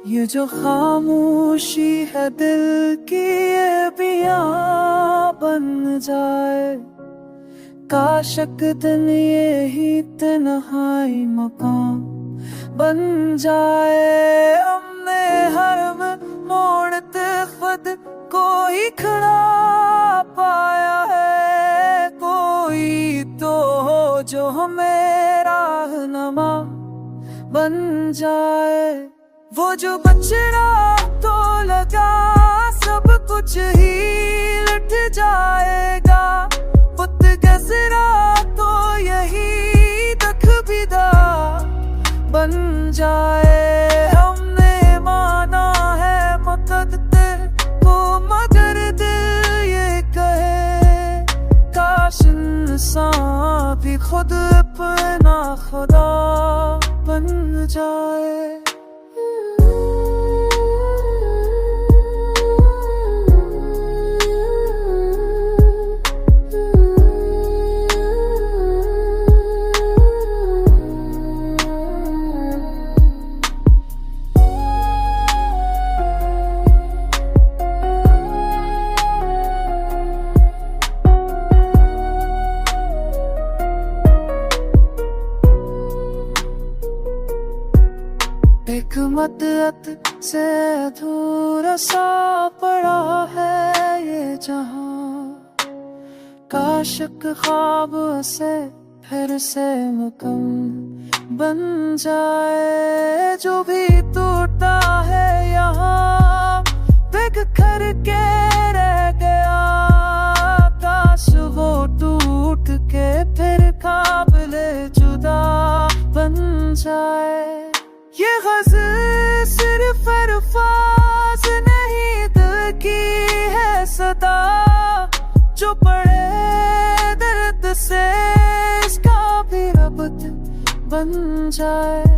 ये जो खामोशी है दिल की, ये पियाँ बन जाए। काशक दिन ये ही तन्हाई मकान बन जाए। हमने हर में मोड़ते खुद को ही खड़ा पाया है। कोई तो हो जो हमें राहनुमा बन जाए। वो जो बचड़ा तो लगा सब कुछ ही लट जाएगा। पुत गजरा तो यही तक विदा बन जाए। हमने माना है मुक़द्दर को, मगर दिल ये कहे काश इंसान भी खुद अपना खुदा बन जाए। एक मदत से अधूरा सा पड़ा है ये जहां। काशक ख्वाब से फिर से मुकम्मल बन जाए। जो भी टूटा है यहाँ बिखर के रह गया। काश वो टूट के फिर काबिले जुदा बन जाए। ये ग़ज़ल सिर्फ अल्फाज़ नहीं, दिल की है सदा जो पढ़े दर्द से इसका भी रब्त बन जाए।